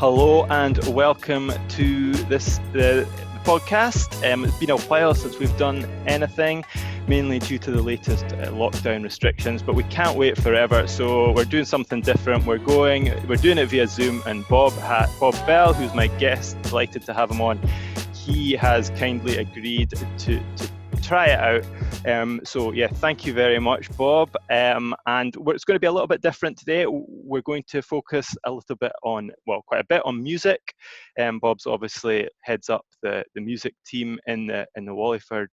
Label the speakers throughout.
Speaker 1: Hello and welcome to the podcast. It's been a while since we've done anything, mainly due to the latest lockdown restrictions, but we can't wait forever, so we're doing something different. We're doing it via Zoom, and Bob Bell, who's my guest, delighted to have him on, he has kindly agreed to try it out. So yeah, thank you very much, Bob. And it's going to be a little bit different today. We're going to focus a little bit on, quite a bit on music. Bob's obviously heads up the music team in the Wallingford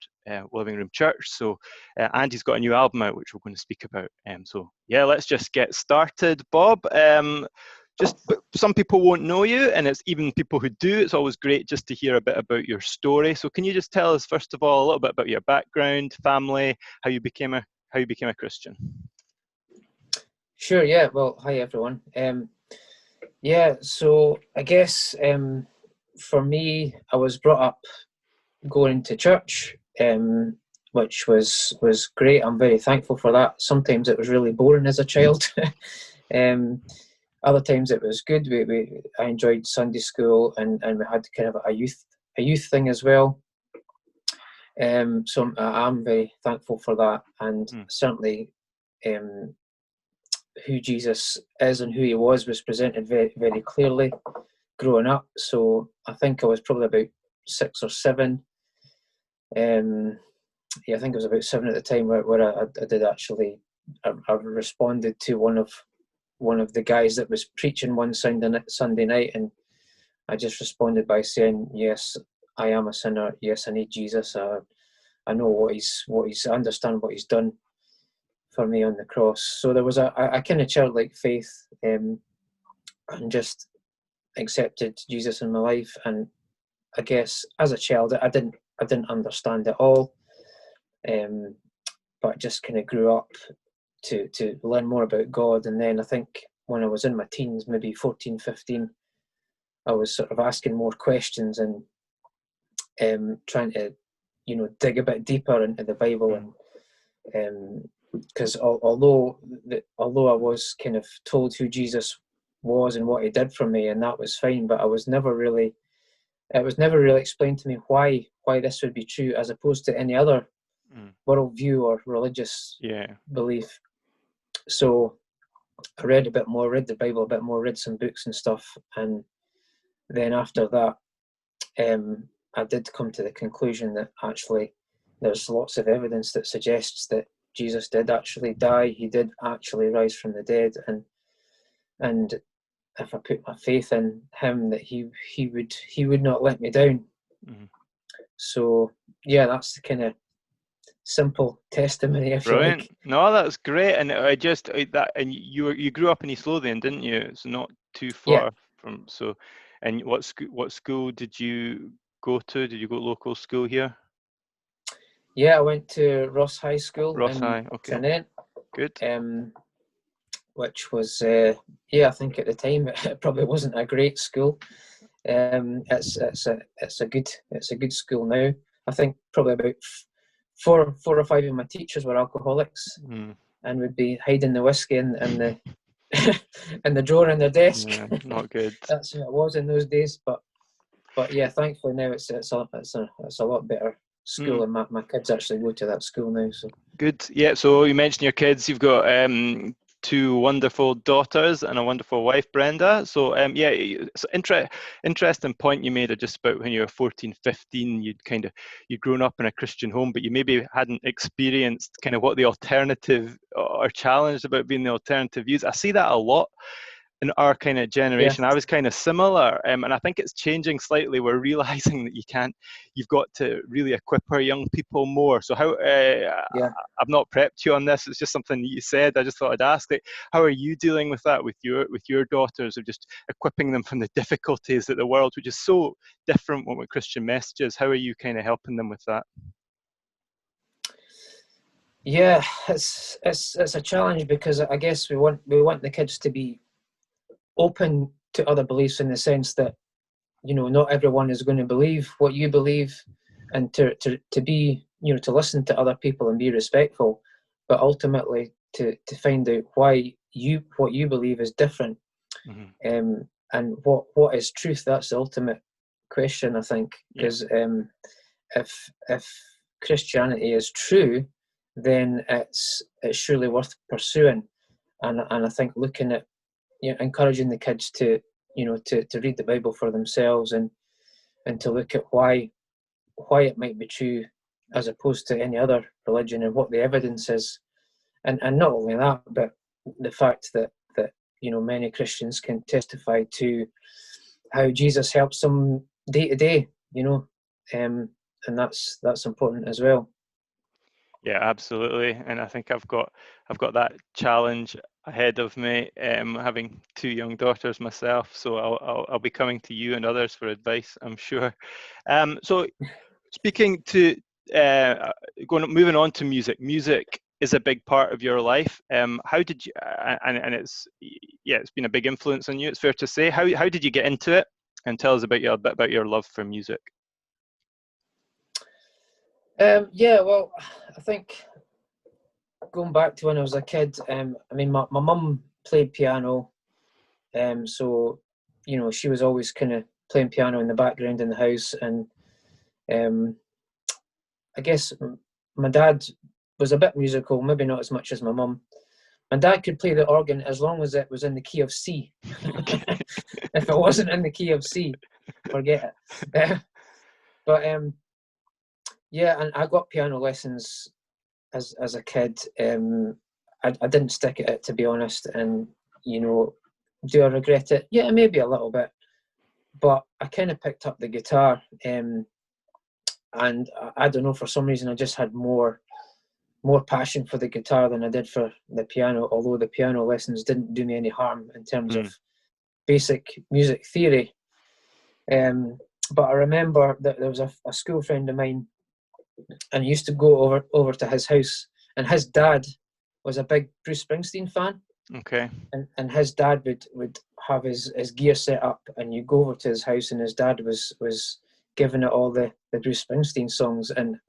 Speaker 1: Living Room Church. So and he's got a new album out, which we're going to speak about. So yeah, let's just get started, Bob. Some people won't know you, and it's even people who do. It's always great just to hear a bit about your story. So can you just tell us, first of all, a little bit about your background, family, how you became a Christian?
Speaker 2: Sure. Yeah. Well, hi everyone. So I guess for me, I was brought up going to church, which was great. I'm very thankful for that. Sometimes it was really boring as a child. Other times it was good. I enjoyed Sunday school, and we had kind of a youth thing as well. So I'm very thankful for that, and certainly who Jesus is and who he was presented very, very clearly growing up. So I think I was probably about 6 or 7. I think I was about 7 at the time where I did actually. I responded to one of the guys that was preaching one Sunday night, and I just responded by saying, "Yes, I am a sinner. Yes, I need Jesus. I know what he's. I understand what he's done for me on the cross." So there was a kind of childlike faith, and just accepted Jesus in my life. And I guess as a child, I didn't understand it all, but I just kind of grew up to learn more about God. And then I think when I was in my teens, maybe 14, 15, I was sort of asking more questions and trying to, dig a bit deeper into the Bible. And because although I was kind of told who Jesus was and what he did for me, and that was fine, but it was never really explained to me why this would be true as opposed to any other worldview or religious belief. So I read a bit more, read the Bible a bit more, read some books and stuff, and then after that, I did come to the conclusion that actually there's lots of evidence that suggests that Jesus did actually die. He did actually rise from the dead, and if I put my faith in him, that he would not let me down. So yeah, that's the kind of simple testimony, if
Speaker 1: Brilliant.
Speaker 2: you like.
Speaker 1: No, that's great. And and you grew up in East Lothian, didn't you? It's not too far from. So, and what school did you go to? Did you go to local school here?
Speaker 2: Yeah, I went to Ross High School
Speaker 1: Ross
Speaker 2: in
Speaker 1: High, okay.
Speaker 2: Tranent.
Speaker 1: Good.
Speaker 2: Which was I think at the time it probably wasn't a great school. It's a good school now. I think probably about four or five of my teachers were alcoholics and would be hiding the whiskey in the in the drawer in their desk.
Speaker 1: Yeah, not good.
Speaker 2: That's how it was in those days. But yeah, thankfully now it's a lot better school, and my kids actually go to that school now. So
Speaker 1: good. Yeah. So you mentioned your kids. You've got 2 wonderful daughters and a wonderful wife, Brenda. So it's interesting point you made just about when you were 14, 15, you'd grown up in a Christian home, but you maybe hadn't experienced kind of what the alternative or challenged about being the alternative views. I see that a lot in our kind of generation. I was kind of similar, and I think it's changing slightly. We're realizing that you've got to really equip our young people more. So how I've not prepped you on this, it's just something that you said. I just thought I'd ask, how are you dealing with that with your daughters, of just equipping them from the difficulties that the world, which is so different with Christian messages, how are you kind of helping them with that?
Speaker 2: Yeah, it's a challenge, because I guess we want the kids to be open to other beliefs, in the sense that not everyone is going to believe what you believe, and to be to listen to other people and be respectful, but ultimately to find out why what you believe is different. and what is truth? That's the ultimate question, I think, because if Christianity is true, then it's surely worth pursuing, and I think looking at, encouraging the kids to to read the Bible for themselves, and to look at why it might be true as opposed to any other religion, and what the evidence is, and not only that, but the fact that many Christians can testify to how Jesus helps them day to day, and that's important as well.
Speaker 1: Yeah, absolutely. And I think I've got that challenge ahead of me, having 2 young daughters myself. So I'll be coming to you and others for advice, I'm sure. So speaking to moving on to music. Music is a big part of your life. How did you? And it's been a big influence on you. It's fair to say. How did you get into it? And tell us a bit about your love for music.
Speaker 2: Well, I think going back to when I was a kid, I mean, my mum played piano, so she was always kind of playing piano in the background in the house, and I guess my dad was a bit musical, maybe not as much as my mum. My dad could play the organ as long as it was in the key of C. If it wasn't in the key of C, forget it. But yeah, and I got piano lessons as a kid. I didn't stick at it, to be honest, and do I regret it? Yeah, maybe a little bit. But I kind of picked up the guitar, and I don't know, for some reason I just had more passion for the guitar than I did for the piano, although the piano lessons didn't do me any harm in terms of basic music theory. But I remember that there was a school friend of mine, and I used to go over to his house, and his dad was a big Bruce Springsteen fan.
Speaker 1: Okay.
Speaker 2: And his dad would have his gear set up, and you go over to his house, and his dad was giving it all the Bruce Springsteen songs, and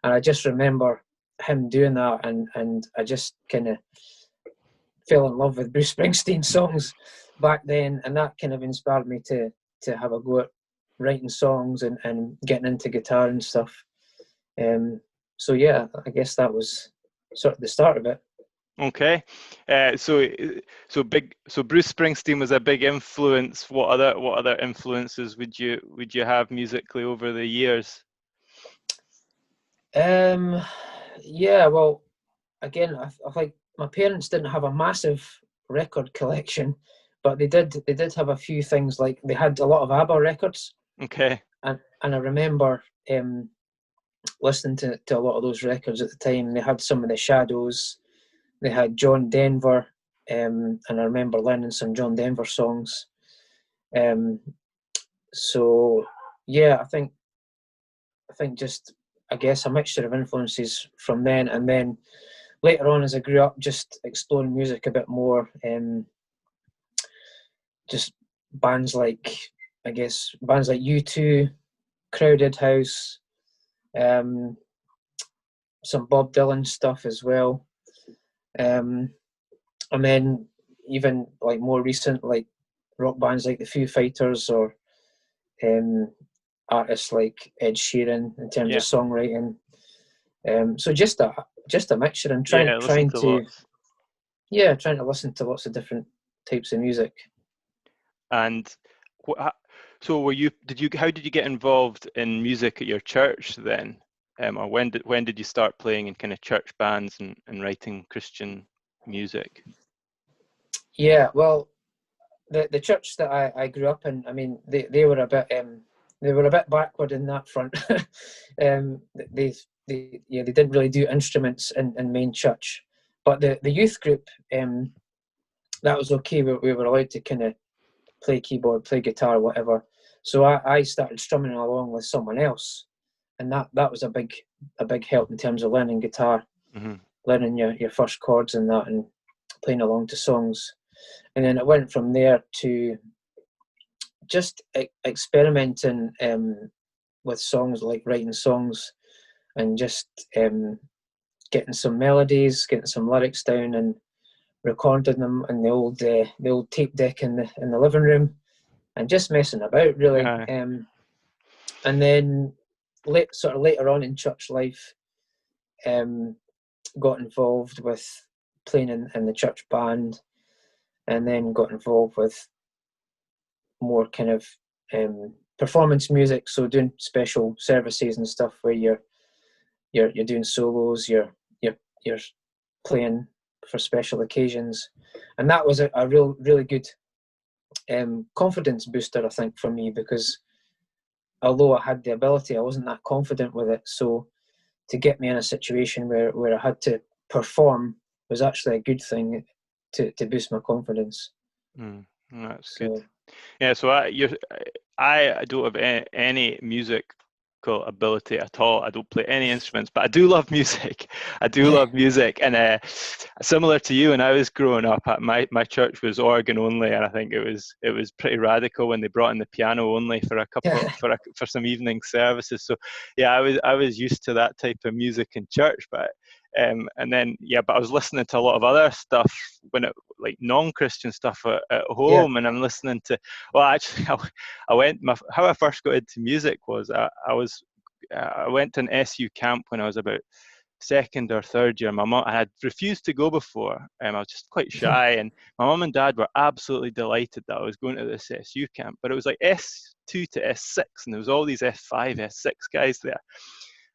Speaker 2: I just remember him doing that, and I just kind of fell in love with Bruce Springsteen songs back then, and that kind of inspired me to have a go at writing songs and getting into guitar and stuff. So yeah, I guess that was sort of the start of it.
Speaker 1: Okay, so Bruce Springsteen was a big influence. What other influences would you have musically over the years?
Speaker 2: Yeah, well, again, I think my parents didn't have a massive record collection, but they did have a few things. Like, they had a lot of ABBA records.
Speaker 1: Okay.
Speaker 2: And I remember listening to a lot of those records at the time. They had some of the Shadows. They had John Denver, and I remember learning some John Denver songs. So yeah, I think just, I guess, a mixture of influences from then, and then later on as I grew up, just exploring music a bit more. Just bands like U2, Crowded House, some Bob Dylan stuff as well. And then even like more recent, like rock bands like the Foo Fighters, or artists like Ed Sheeran in terms of songwriting. So just a mixture, and trying to listen to lots of different types of music.
Speaker 1: And so how did you get involved in music at your church then? Or when did you start playing in kind of church bands and writing Christian music?
Speaker 2: Yeah, well, the church that I grew up in, I mean, they were a bit backward in that front. They didn't really do instruments in main church, but the youth group, that was okay. We were allowed to kind of play keyboard, play guitar, whatever. So I started strumming along with someone else, and that was a big help in terms of learning guitar, learning your first chords and that, and playing along to songs. And then it went from there to just experimenting with songs, like writing songs, and just getting some melodies, getting some lyrics down, and recording them in the old tape deck in the living room, and just messing about really.
Speaker 1: Aye.
Speaker 2: And then later on in church life, got involved with playing in the church band, and then got involved with more kind of performance music, so doing special services and stuff where you're doing solos, you're playing for special occasions, and that was a really good confidence booster, I think, for me, because although I had the ability, I wasn't that confident with it. So to get me in a situation where I had to perform was actually a good thing to boost my confidence.
Speaker 1: That's
Speaker 2: So,
Speaker 1: good. Yeah, so I don't have any musical ability at all. I don't play any instruments, but I do love music. I do love music, and similar to you, when I was growing up, my church was organ only, and I think it was pretty radical when they brought in the piano only for a couple for some evening services. So yeah, I was used to that type of music in church, but and then but I was listening to a lot of other stuff like non-Christian stuff at home, and I'm listening to, well, actually, how I first got into music was I went to an SU camp when I was about second or third year. My mom, I had refused to go before, I was just quite shy, and my mum and dad were absolutely delighted that I was going to this SU camp. But it was like S2 to S6, and there was all these S5, S6 guys there.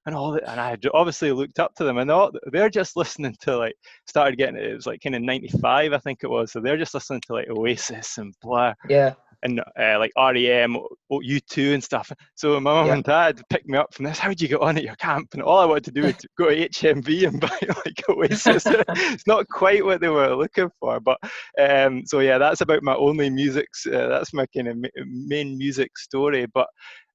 Speaker 1: And I had obviously looked up to them, and they're just listening to, like, started getting it was like kind of 95, I think it was. So they're just listening to like Oasis and Blur, and like REM, U2 and stuff. So my mum and dad picked me up from this. How did you get on at your camp? And all I wanted to do was to go to HMV and buy like Oasis. It's not quite what they were looking for, but so yeah, that's about my only music. That's my kind of main music story. But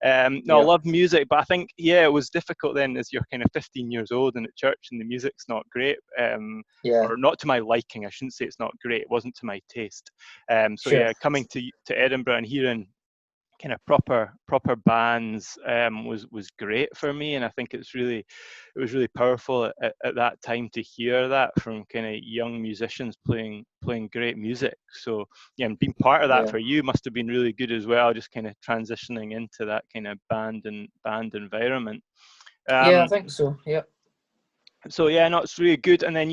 Speaker 1: no, I love music, but I think it was difficult then as you're kind of 15 years old and at church and the music's not great, or not to my liking. I shouldn't say it's not great. It wasn't to my taste. Coming to Edinburgh and hearing kind of proper bands was great for me, and I think it was really powerful at that time to hear that from kind of young musicians playing great music. So and being part of that for you must have been really good as well, just kind of transitioning into that kind of band environment.
Speaker 2: I think so.
Speaker 1: So no, it's really good. And then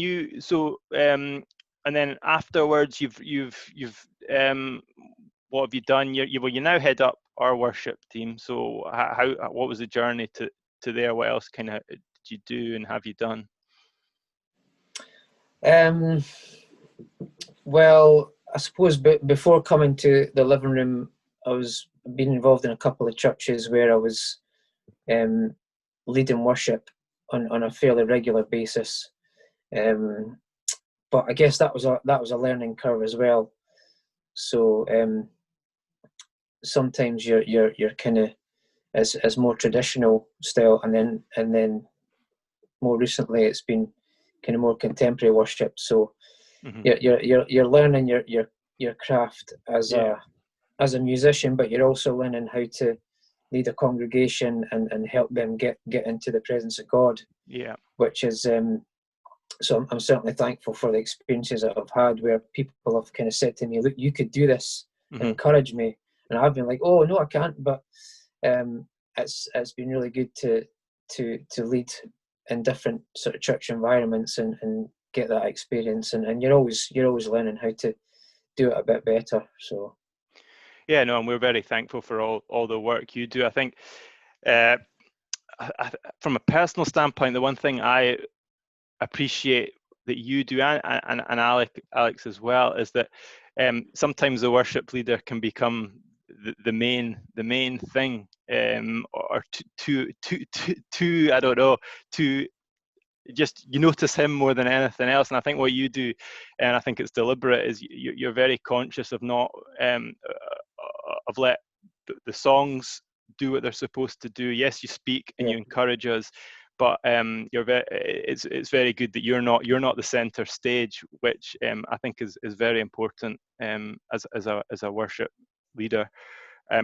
Speaker 1: and then afterwards you've what have you done? You now head up our worship team. So what was the journey to there? What else kind of did you do and have you done?
Speaker 2: Well, I suppose before coming to the living room, I was being involved in a couple of churches where I was leading worship on a fairly regular basis. But I guess that was a learning curve as well. So sometimes you're kind of as more traditional style, and then more recently it's been kind of more contemporary worship. So you're learning your craft as a musician, but you're also learning how to lead a congregation and help them get into the presence of God. Which is so I'm certainly thankful for the experiences that I've had where people have kind of said to me, "Look, you could do this," and encourage me, and I've been like, "Oh no, I can't." But it's been really good to lead in different sort of church environments and get that experience, and you're always learning how to do it a bit better. So
Speaker 1: and we're very thankful for all the work you do. I think from a personal standpoint, the one thing I appreciate that you do, and Alex as well, is that sometimes the worship leader can become the main thing, or to I don't know, to just you notice him more than anything else. And I think what you do, and I think it's deliberate, is you're very conscious of not of let the songs do what they're supposed to do. Yes, you speak and you encourage us, but it's very good that you're not the center stage, which I think is very important as a worship leader.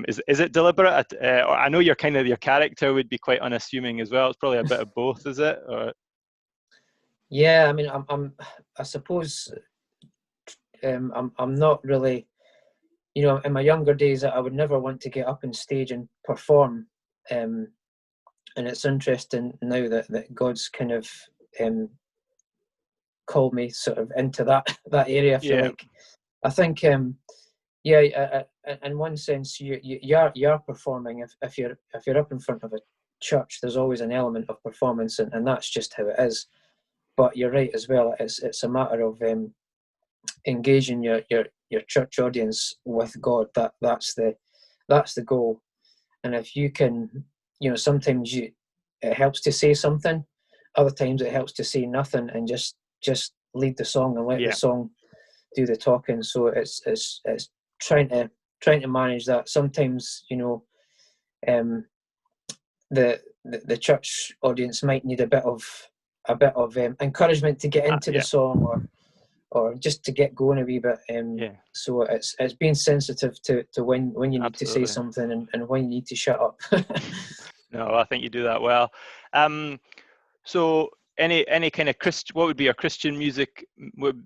Speaker 1: Is it deliberate? I know your character would be quite unassuming as well. It's probably a bit of both, is it? Or...
Speaker 2: Yeah, I mean, I suppose I'm not really you know, in my younger days, I would never want to get up on stage and perform. And it's interesting now that God's kind of called me sort of into that area. I feel like, I think, yeah, in one sense, you're performing. If you're up in front of a church, there's always an element of performance, and that's just how it is. But you're right as well. It's a matter of engaging your church audience with God. That's the goal. And if you can, you know, sometimes it helps to say something, other times it helps to say nothing and just lead the song and let the song do the talking. So it's trying to manage that. Sometimes, you know, the church audience might need a bit of encouragement to get into the song, or just to get going a wee bit. So it's being sensitive to when you need to say something and when you need to shut up.
Speaker 1: No, I think you do that well. So any kind of what would be your Christian music? What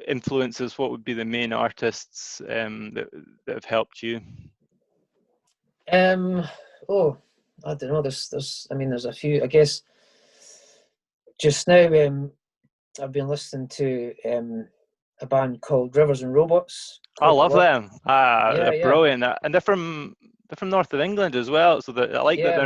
Speaker 1: influences? What would be the main artists that have helped you?
Speaker 2: Oh, I don't know. There's a few. I guess just now, I've been listening to a band called Rivers and Robots.
Speaker 1: I love them.
Speaker 2: They're
Speaker 1: brilliant, and they're from North of England as well. So I like that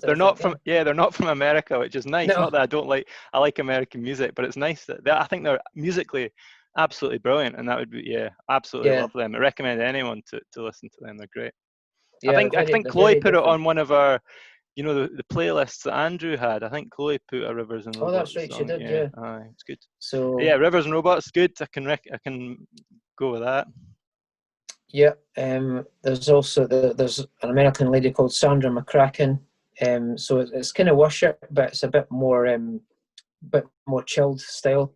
Speaker 1: they're not from America, which is nice. No. Not that I don't like. I like American music, but it's nice that I think they're musically absolutely brilliant, and that would be absolutely love them. I recommend anyone to listen to them. They're great. Yeah, I think Chloe put it on one of our, you know, the playlists that Andrew had. I think Chloe put a Rivers and Robots.
Speaker 2: Oh, that's right,
Speaker 1: song.
Speaker 2: She did. Yeah.
Speaker 1: It's good.
Speaker 2: So
Speaker 1: Rivers and Robots, good. I can go with that.
Speaker 2: Yeah. There's also there's an American lady called Sandra McCracken. So it's kind of worship, but it's a bit more chilled style.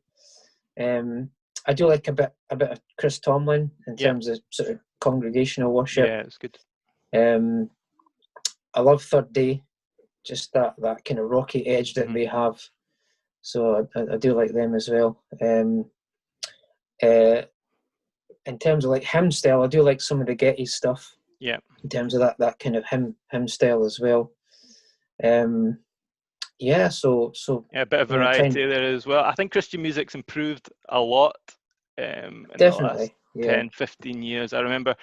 Speaker 2: I do like a bit of Chris Tomlin in terms of sort of congregational worship.
Speaker 1: Yeah, it's good.
Speaker 2: I love Third Day, just that kind of rocky edge that they have. So I do like them as well. In terms of like hymn style, I do like some of the Getty stuff.
Speaker 1: Yeah.
Speaker 2: In terms of that kind of hymn style as well. So
Speaker 1: a bit of variety there as well. I think Christian music's improved a lot in
Speaker 2: definitely
Speaker 1: the last 10, 15 years. I remember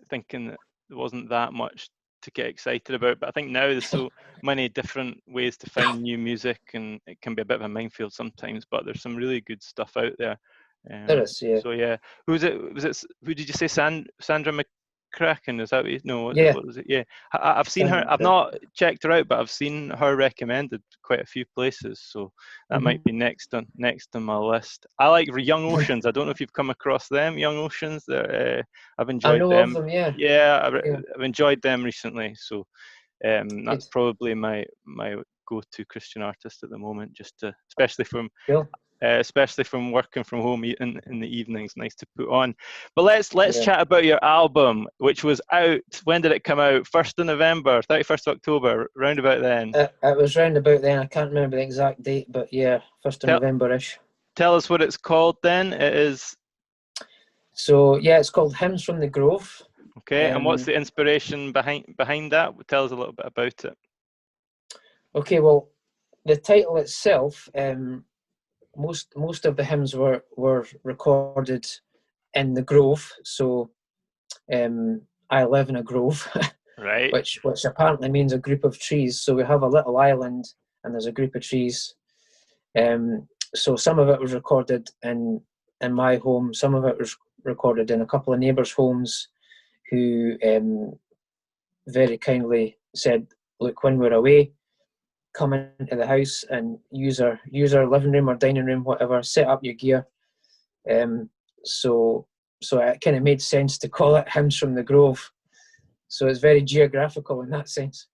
Speaker 1: thinking that there wasn't that much to get excited about, but I think now there's so many different ways to find new music, and it can be a bit of a minefield sometimes, but there's some really good stuff out there.
Speaker 2: There is, yeah.
Speaker 1: So who did you say? Sandra McCracken? Is that what you, no? What was it? Yeah, I've seen her. I've not checked her out, but I've seen her recommended quite a few places. So that might be next on my list. I like Young Oceans. I don't know if you've come across them. Young Oceans. I've enjoyed them.
Speaker 2: I know of them. Yeah.
Speaker 1: Yeah, I've enjoyed them recently. So that's probably my go-to Christian artist at the moment. Just especially from working from home in the evenings, nice to put on. But let's chat about your album, which was out. When did it come out? 1st of November, 31st of October, round about then.
Speaker 2: It was round about then. I can't remember the exact date, but 1st of November-ish.
Speaker 1: Tell us what it's called then. It is.
Speaker 2: So it's called Hymns from the Grove.
Speaker 1: Okay, and what's the inspiration behind that? Tell us a little bit about it.
Speaker 2: Okay, well, the title itself. Most of the hymns were recorded in the Grove. So I live in a grove,
Speaker 1: right?
Speaker 2: which apparently means a group of trees. So we have a little island and there's a group of trees. So some of it was recorded in my home. Some of it was recorded in a couple of neighbours' homes, who very kindly said, "Look, when we're away, come into the house and use our living room or dining room, whatever, set up your gear." So it kind of made sense to call it Hymns from the Grove. So it's very geographical in that sense.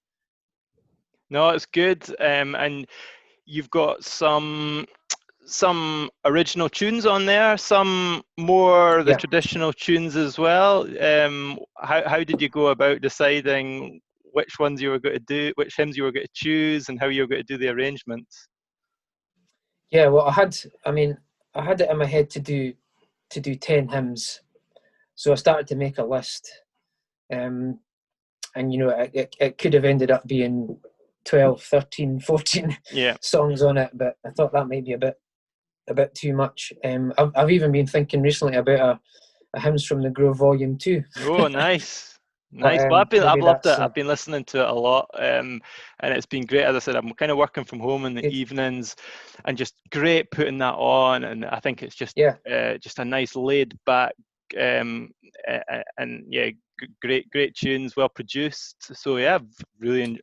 Speaker 1: No, it's good. And you've got some original tunes on there, some more the traditional tunes as well. How did you go about deciding which ones you were going to do, which hymns you were going to choose, and how you were going to do the arrangements?
Speaker 2: Yeah, well, I had it in my head to do 10 hymns. So I started to make a list, and it could have ended up being 12, 13, 14
Speaker 1: Yeah.
Speaker 2: songs on it, but I thought that might be a bit too much. I've even been thinking recently about a Hymns from the Grove Volume 2.
Speaker 1: Oh, nice.
Speaker 2: But
Speaker 1: Nice. Well, I've
Speaker 2: maybe
Speaker 1: loved it.
Speaker 2: that's
Speaker 1: I've been listening to it a lot, and it's been great. As I said, I'm kind of working from home in the
Speaker 2: good.
Speaker 1: evenings, and just great putting that on. And I think it's just
Speaker 2: Yeah,
Speaker 1: just a nice laid back, and yeah, great tunes, well produced. So yeah, I've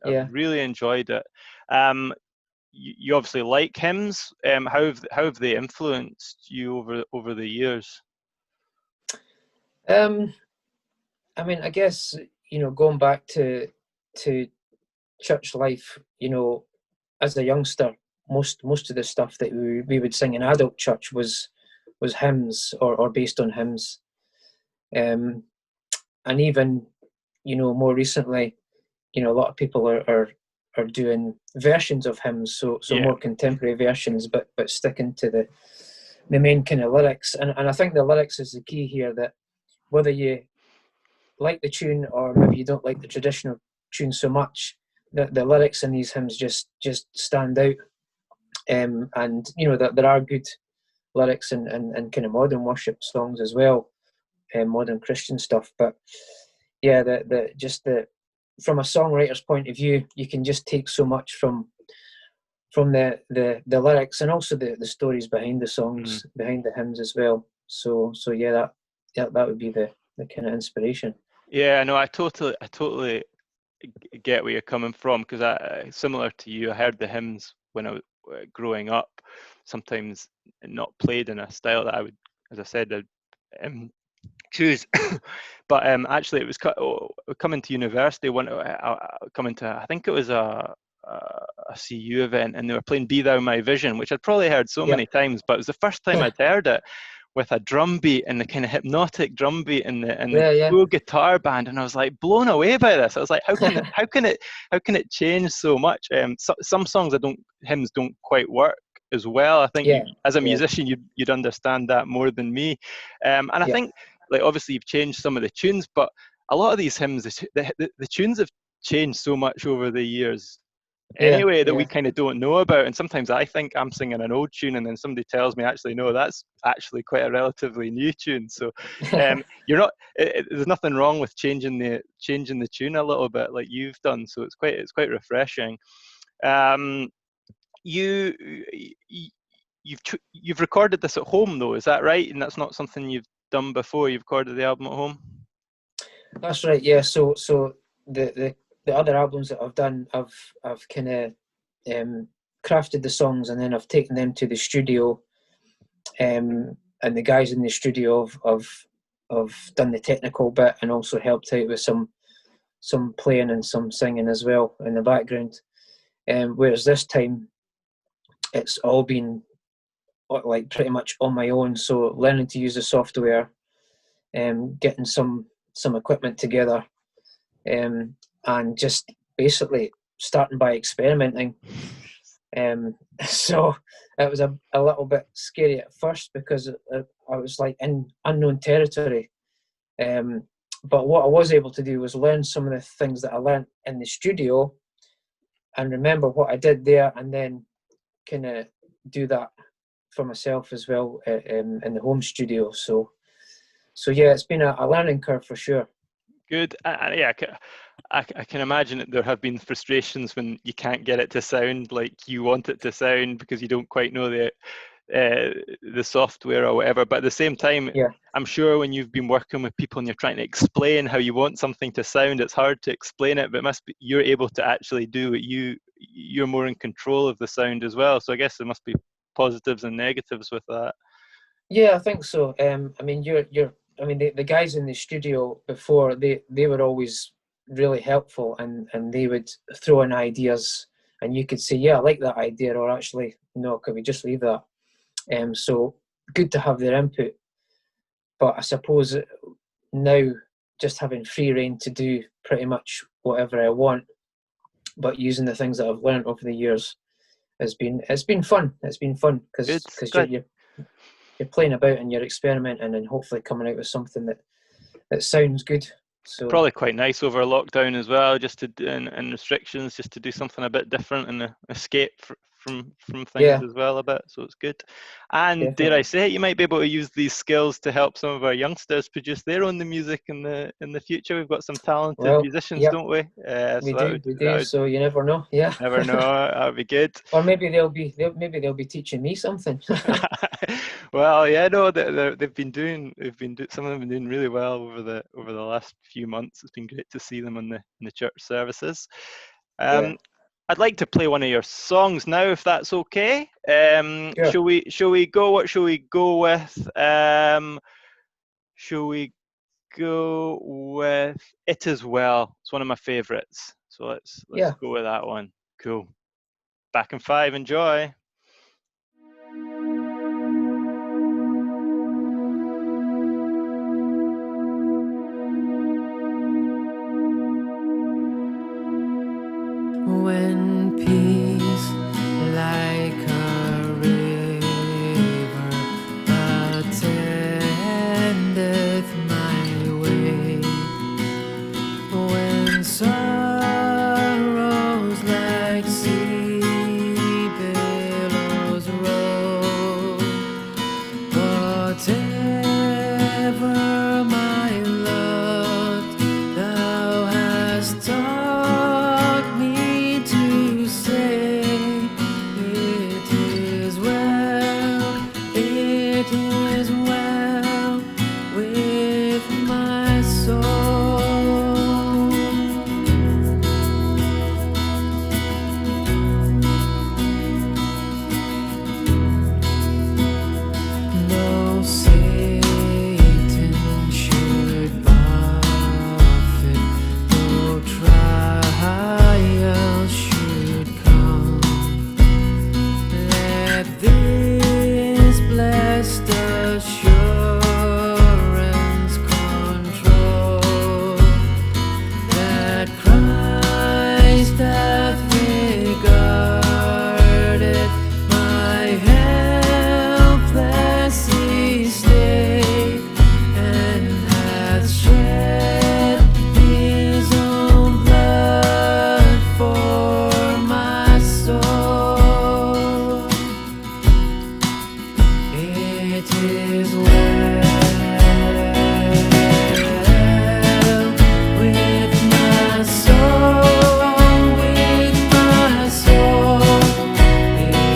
Speaker 2: yeah.
Speaker 1: really enjoyed it. You obviously like hymns. How have they influenced you over the years?
Speaker 2: Um, I mean, I guess going back to church life, as a youngster, most of the stuff that we would sing in adult church was hymns or based on hymns. And even more recently, a lot of people are doing versions of hymns, so
Speaker 1: Yeah,
Speaker 2: more contemporary versions, but sticking to the main kind of lyrics. And I think the lyrics is the key here, that whether you like the tune or maybe you don't like the traditional tune so much, the lyrics in these hymns just stand out. And that there are good lyrics and kind of modern worship songs as well, modern Christian stuff. But yeah, the from a songwriter's point of view, you can just take so much from the lyrics, and also the stories behind the songs, behind the hymns as well. So yeah, that would be the kind of inspiration.
Speaker 1: yeah. No, I totally get where you're coming from, because similar to you, I heard the hymns when I was growing up. Sometimes not played in a style that I would, as I said, choose. But actually, it was coming to university. Coming to, I think it was a CU event, and they were playing "Be Thou My Vision," which I'd probably heard so
Speaker 2: Yeah.
Speaker 1: many times, but it was the first time I'd heard it with a drum beat and the kind of hypnotic drum beat and the
Speaker 2: Yeah.
Speaker 1: full guitar band, and I was like blown away by this. I was like, how can it change so much? Some songs hymns don't quite work as well. I think
Speaker 2: Yeah.
Speaker 1: as a
Speaker 2: Yeah.
Speaker 1: musician, you'd understand that more than me. And I
Speaker 2: Yeah.
Speaker 1: think, like, obviously you've changed some of the tunes, but a lot of these hymns, the tunes have changed so much over the years
Speaker 2: Yeah.
Speaker 1: anyway that we
Speaker 2: Yeah.
Speaker 1: kind of don't know about. And sometimes I think I'm singing an old tune, and then somebody tells me, actually, no, that's actually quite a relatively new tune. So you're not. There's nothing wrong with changing the tune a little bit, like you've done. So it's quite refreshing. Um, you you've recorded this at home though, is that right? And that's not something you've done before. You've recorded the album at home.
Speaker 2: That's right. Yeah. So the other albums that I've done, I've kind of crafted the songs, and then I've taken them to the studio, and the guys in the studio have done the technical bit and also helped out with some playing and some singing as well in the background. Whereas this time, it's all been like pretty much on my own. So learning to use the software, getting some equipment together, and just basically starting by experimenting. So it was a little bit scary at first, because I was like in unknown territory. But what I was able to do was learn some of the things that I learned in the studio and remember what I did there, and then kind of do that for myself as well in the home studio. So yeah, it's been a learning curve for sure.
Speaker 1: Good. Yeah, I can imagine that there have been frustrations when you can't get it to sound like you want it to sound because you don't quite know the software or whatever. But at the same time,
Speaker 2: Yeah.
Speaker 1: I'm sure when you've been working with people and you're trying to explain how you want something to sound, it's hard to explain it, but you're able to actually do what you're more in control of the sound as well. So I guess there must be positives and negatives with that.
Speaker 2: Yeah, I think so. I mean, I mean, the guys in the studio before, they were always really helpful, and they would throw in ideas, and you could say, yeah, I like that idea, or actually, no, could we just leave that? So good to have their input. But I suppose now just having free reign to do pretty much whatever I want, but using the things that I've learned over the years it's been fun. It's been fun because
Speaker 1: Good.
Speaker 2: you're playing about and you're experimenting and hopefully coming out with something it sounds good. So
Speaker 1: probably quite nice over lockdown as well, just to and restrictions, just to do something a bit different and escape from things as well a bit. So it's good. And dare I say it, you might be able to use these skills to help some of our youngsters produce their own music in the future. We've got some talented musicians, don't we?
Speaker 2: We do. So you never know. Yeah.
Speaker 1: Never know. That would be good.
Speaker 2: Or maybe they'll be teaching me something.
Speaker 1: Well, yeah, no, they've been doing some of them have been doing really well over the last few months. It's been great to see them in the church services. I'd like to play one of your songs now, if that's okay.
Speaker 2: Sure.
Speaker 1: Shall we go? What shall we go with? Shall we go with "It Is Well"? It's one of my favourites. So let's go with that one. Cool. Back in 5. Enjoy.
Speaker 3: When peace like a river attendeth my way, when sorrows like sea billows roll, whatever my lot thou hast taught me to say, it is well with my soul. No Satan should buffet, no trial should come. Let this blessed assurance control, that Christ hath regarded my helpless estate, and hath shed his own blood for my soul. It is well with my soul, with my soul.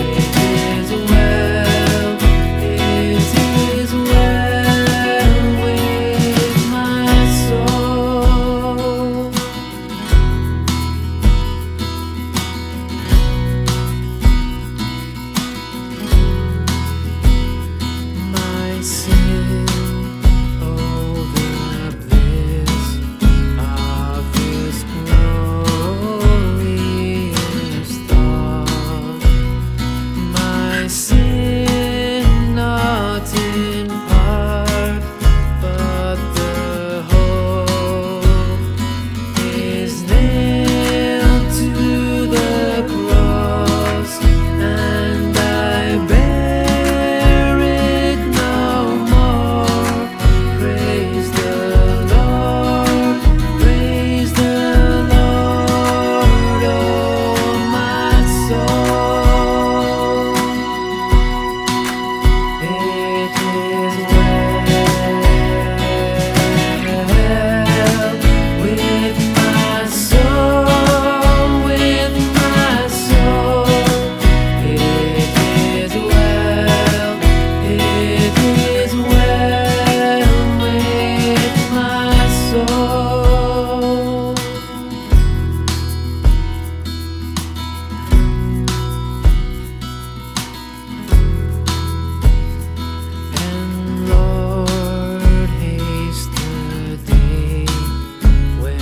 Speaker 3: It is well with my soul. My sin, oh the bliss of His glorious thought. My sin not in part, but the whole is nailed to the cross, and I bear it no more. Praise the Lord, oh my soul. It is well with my soul, with my soul. It is well with my soul. And Lord, haste the day when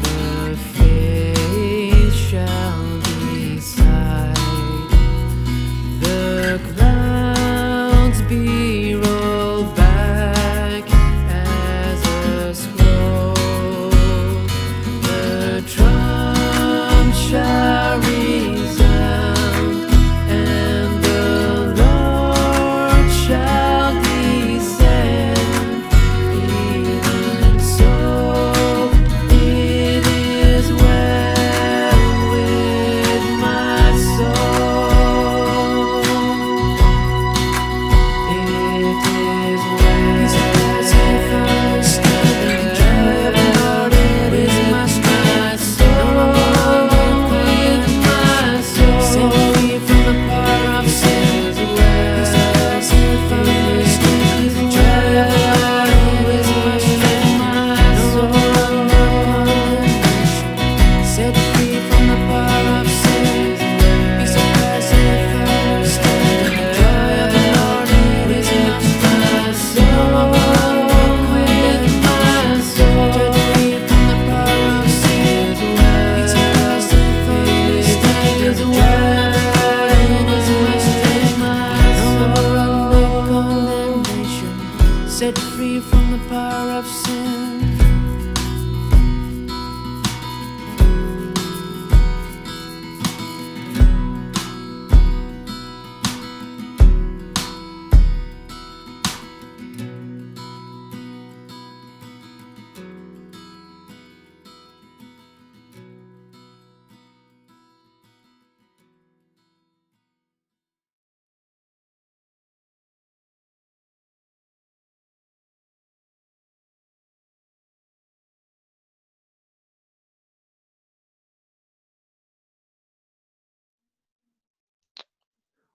Speaker 3: the faith shall decide, the clouds be rolled back as a scroll, the trump shall resound, and the Lord shall descend. Even so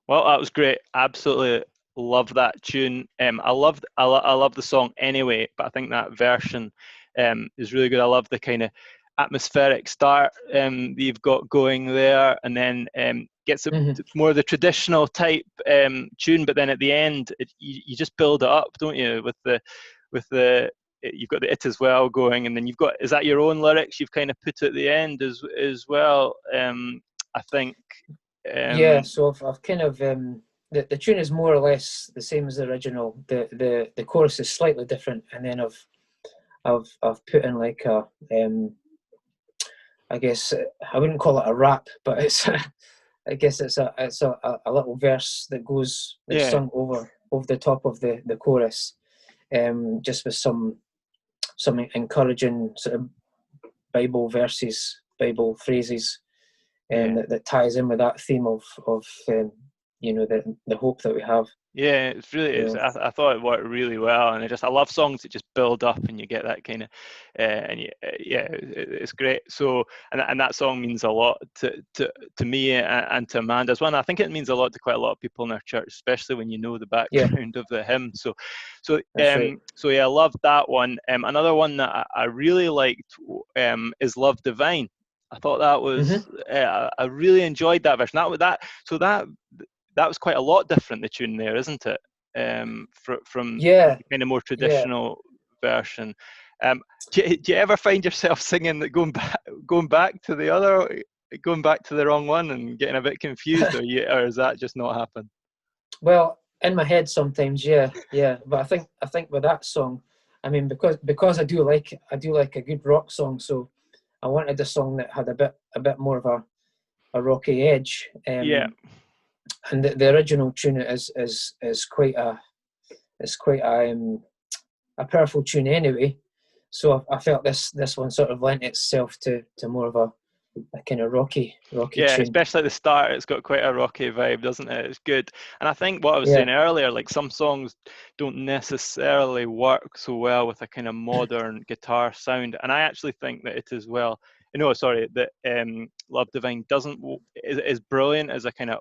Speaker 1: Well, that was great. Absolutely love that tune. I love the song anyway, but I think that version is really good. I love the kind of atmospheric start that you've got going there, and then gets
Speaker 2: Mhm.
Speaker 1: more of the traditional type tune, but then at the end you just build it up, don't you? With the you've got the it as well going, and then you've got, is that your own lyrics you've kind of put at the end as well? I think.
Speaker 2: Yeah,
Speaker 1: Um,
Speaker 2: so I've kind of the tune is more or less the same as the original. The chorus is slightly different, and then I've put in like a I guess I wouldn't call it a rap, but it's I guess it's a little verse that goes that's
Speaker 1: yeah,
Speaker 2: sung over the top of the chorus, just with some encouraging sort of Bible verses, Bible phrases,
Speaker 1: yeah.
Speaker 2: that ties in with that theme of the hope that we have.
Speaker 1: Yeah, it's really is.
Speaker 2: So
Speaker 1: I thought it worked really well, and I love songs that just build up, and you get that kind of, yeah, it's great. So, and that song means a lot to me and to Amanda as well. And I think it means a lot to quite a lot of people in our church, especially when you know the
Speaker 2: yeah,
Speaker 1: background of the hymn.
Speaker 2: that's right.
Speaker 1: So yeah, I love that one. Another one that I really liked is "Love Divine." I thought that
Speaker 2: Hmm.
Speaker 1: was, I really enjoyed that version. That was quite a lot different, the tune there, isn't it? From
Speaker 2: Yeah,
Speaker 1: the kind of more
Speaker 2: yeah.
Speaker 1: traditional version. Um, do you ever find yourself singing that going back to the wrong one and getting a bit confused, or is that just not happen?
Speaker 2: Well, in my head sometimes, yeah, yeah. But I think with that song, I mean, because I do like a good rock song, so I wanted a song that had a bit more of a rocky edge.
Speaker 1: Yeah,
Speaker 2: And the original tune is quite a powerful tune anyway. So I felt this one sort of lent itself to more of a kind of rocky
Speaker 1: yeah,
Speaker 2: tune.
Speaker 1: especially at the start, it's got quite a rocky vibe, doesn't it? It's good. And I think what I was
Speaker 2: Yeah,
Speaker 1: saying earlier, like some songs don't necessarily work so well with a kind of modern guitar sound. And I actually think that it as well. No, sorry, that Love Divine doesn't is brilliant as a kind of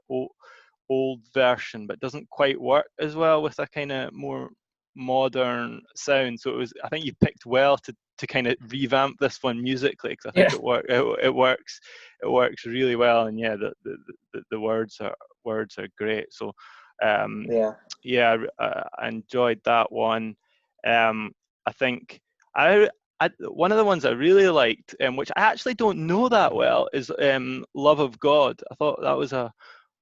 Speaker 1: old version, but doesn't quite work as well with a kind of more modern sound. So I think you picked well to kind of revamp this one musically, because I think
Speaker 2: yeah,
Speaker 1: it works really well, and yeah, the words are great. So um,
Speaker 2: yeah.
Speaker 1: yeah, I enjoyed that one. I think I. One of the ones I really liked, which I actually don't know that well, is "Love of God." I thought that was a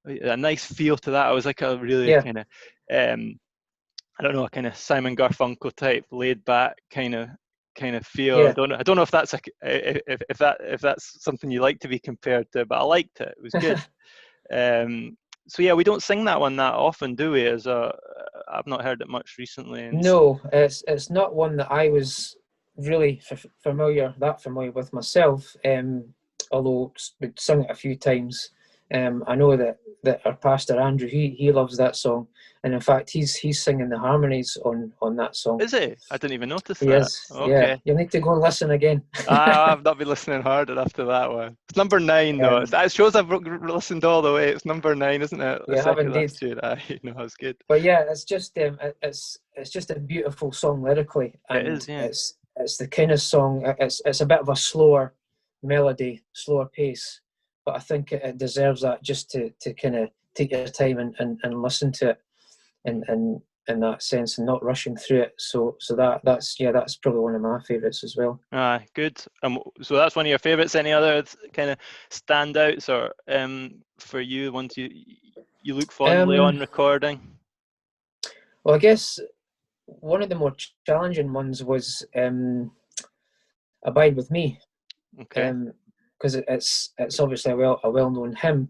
Speaker 1: nice feel to that. I was like a really
Speaker 2: Yeah,
Speaker 1: kind of, I don't know, a kind of Simon Garfunkel type, laid back kind of feel.
Speaker 2: yeah.
Speaker 1: I don't know if that's if that's something you like to be compared to, but I liked it. It was good. Um, so yeah, we don't sing that one that often, do we? I've not heard it much recently, and
Speaker 2: No, it's not one that I was really familiar with myself. Although we'd sung it a few times. I know that our pastor Andrew, he loves that song, and in fact he's singing the harmonies on that song.
Speaker 1: is it? I didn't even notice
Speaker 2: He
Speaker 1: that.
Speaker 2: is, yeah.
Speaker 1: Okay.
Speaker 2: You'll need to go and listen again.
Speaker 1: I've not been listening hard enough to that one. It's number 9 though.
Speaker 2: um,
Speaker 1: It shows I've listened all the way. It's number 9, isn't it? The
Speaker 2: you have
Speaker 1: second
Speaker 2: indeed.
Speaker 1: last tune. Aye, no, that's good.
Speaker 2: But yeah, it's just a beautiful song lyrically,
Speaker 1: It is,
Speaker 2: and
Speaker 1: yeah.
Speaker 2: it's the kind of song. It's a bit of a slower melody, slower pace, but I think it deserves that, just to kind of take your time and listen to it in that sense, and not rushing through it. So that's probably one of my favourites as well.
Speaker 1: Aye, good. So that's one of your favourites. Any other kind of standouts, or for you, ones you look fondly
Speaker 2: Um,
Speaker 1: on recording?
Speaker 2: well, I guess one of the more challenging ones was "Abide with Me,"
Speaker 1: Okay.
Speaker 2: because it's obviously a well known hymn,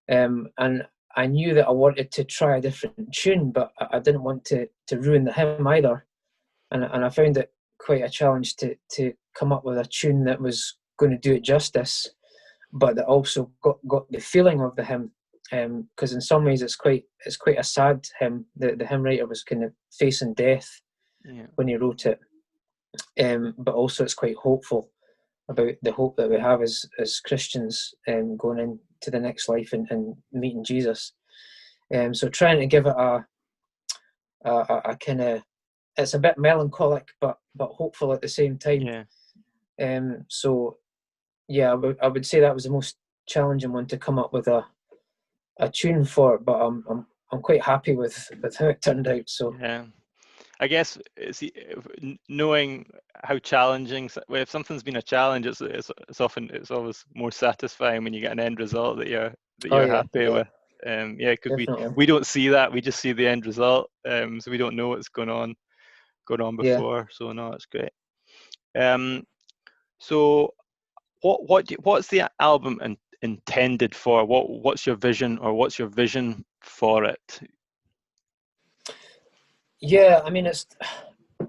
Speaker 2: and I knew that I wanted to try a different tune, but I didn't want to ruin the hymn either, and I found it quite a challenge to come up with a tune that was going to do it justice, but that also got the feeling of the hymn, because in some ways it's quite a sad hymn. The hymn writer was kind of facing death
Speaker 1: Yeah.
Speaker 2: when he wrote it, but also it's quite hopeful about the hope that we have as Christians, going into the next life and meeting Jesus. So trying to give it a kind of, it's a bit melancholic, but hopeful at the same time.
Speaker 1: Yeah.
Speaker 2: So yeah, I would say that was the most challenging one to come up with a tune for, but I'm quite happy with how it turned out. So
Speaker 1: Yeah. I guess knowing how challenging, well, if something's been a challenge, it's always more satisfying when you get an end result that you're happy with. Yeah, because
Speaker 2: definitely.
Speaker 1: we don't see that, we just see the end result, so we don't know what's going on before. So no, it's great. So what's the album intended for? What's your vision, or what's your vision for it?
Speaker 2: Yeah, I mean,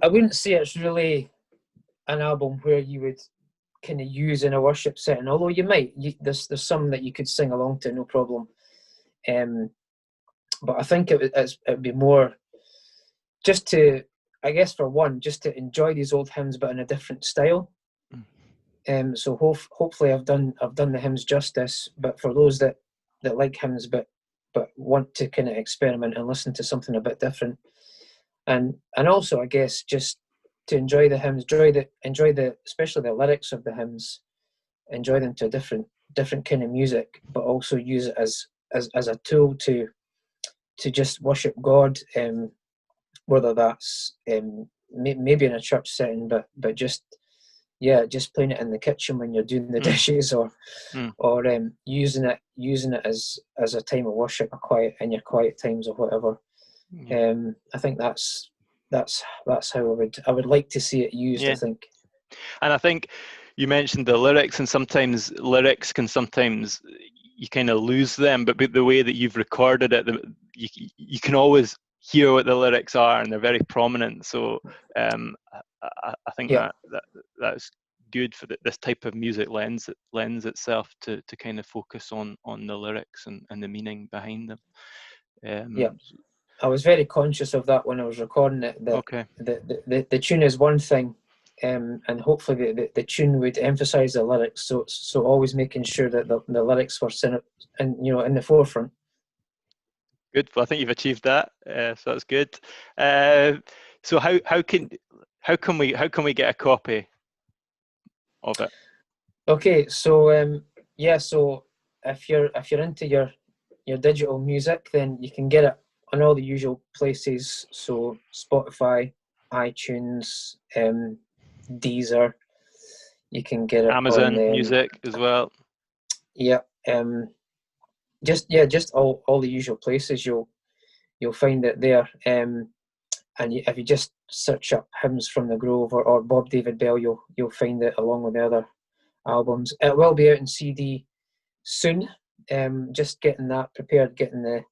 Speaker 2: I wouldn't say it's really an album where you would kind of use in a worship setting, although you might. There's some that you could sing along to, no problem. But I think it would be more just to, I guess, for one, just to enjoy these old hymns, but in a different style. So hopefully I've done the hymns justice. But for those that like hymns, but want to kind of experiment and listen to something a bit different, and also I guess just to enjoy the hymns, enjoy the especially the lyrics of the hymns, enjoy them to a different kind of music, but also use it as a tool to just worship God, whether that's maybe in a church setting, but just playing it in the kitchen when you're doing the dishes, or using it as a time of worship, in your quiet times or whatever. I think that's how I would like to see it used. I think.
Speaker 1: And I think you mentioned the lyrics, and sometimes lyrics can you kind of lose them, but the way that you've recorded it, you can always hear what the lyrics are, and they're very prominent. So I think that's good for this type of music. Lends itself to kind of focus on the lyrics and the meaning behind them.
Speaker 2: I was very conscious of that when I was recording it. The tune is one thing, and hopefully the tune would emphasize the lyrics. So always making sure that the lyrics were in the forefront.
Speaker 1: Good. Well, I think you've achieved that. So that's good. So how can we get a copy of it?
Speaker 2: Okay, so so if you're into your digital music, then you can get it on all the usual places. So Spotify, iTunes, Deezer. You can get it
Speaker 1: Amazon
Speaker 2: on
Speaker 1: Music as well.
Speaker 2: Yeah. Just all the usual places. You'll find it there. And if you just search up Hymns from the Grove or Bob David Bell, you'll find it along with the other albums. It will be out in CD soon. Just getting that prepared, getting the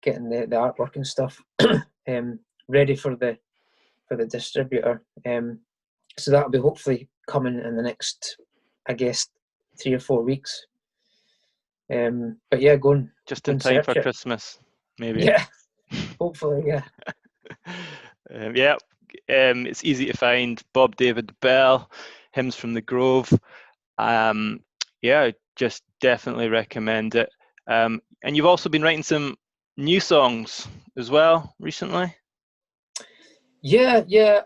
Speaker 2: artwork and stuff ready for the distributor. So that'll be hopefully coming in the next, I guess, 3 or 4 weeks. But yeah, going
Speaker 1: just in time for Christmas, maybe.
Speaker 2: Yeah, hopefully, yeah.
Speaker 1: It's easy to find. Bob David Bell, Hymns from the Grove. Just definitely recommend it. And you've also been writing some new songs as well recently.
Speaker 2: Yeah,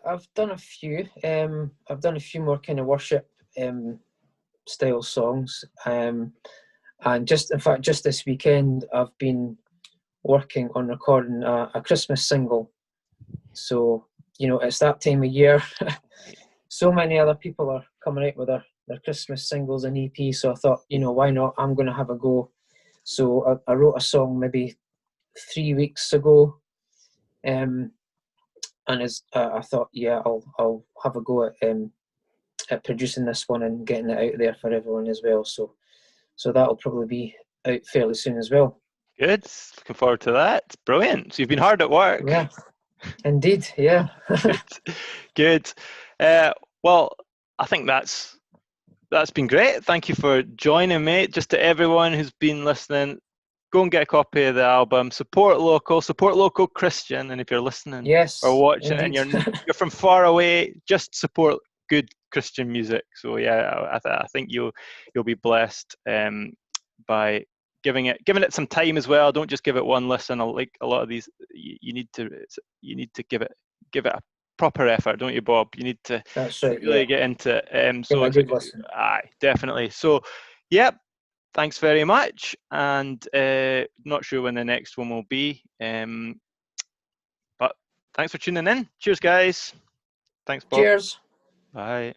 Speaker 2: I've done a few. I've done a few more kind of worship style songs. And just this weekend, I've been working on recording a Christmas single. So, it's that time of year. So many other people are coming out with their Christmas singles and EP. So I thought, why not? I'm going to have a go. So I wrote a song maybe 3 weeks ago. And I thought, I'll have a go at producing this one and getting it out there for everyone as well. So that'll probably be out fairly soon as well.
Speaker 1: Good. Looking forward to that. Brilliant. So you've been hard at work.
Speaker 2: Yeah, indeed. Yeah.
Speaker 1: Good. Well, I think that's been great. Thank you for joining me. Just to everyone who's been listening, go and get a copy of the album. Support local Christian. And if you're listening or watching
Speaker 2: indeed.
Speaker 1: and you're from far away, just support good Christian music. So yeah, I think you'll be blessed by giving it some time as well. Don't just give it one listen. Like a lot of these, you need to give it a proper effort, don't you, Bob? You need to
Speaker 2: That's right.
Speaker 1: really
Speaker 2: Yeah.
Speaker 1: get into it.
Speaker 2: Give it a good listen.
Speaker 1: Aye, definitely. So, yep. Thanks very much, and not sure when the next one will be, but thanks for tuning in. Cheers, guys. Thanks, Bob.
Speaker 2: Cheers.
Speaker 1: Bye.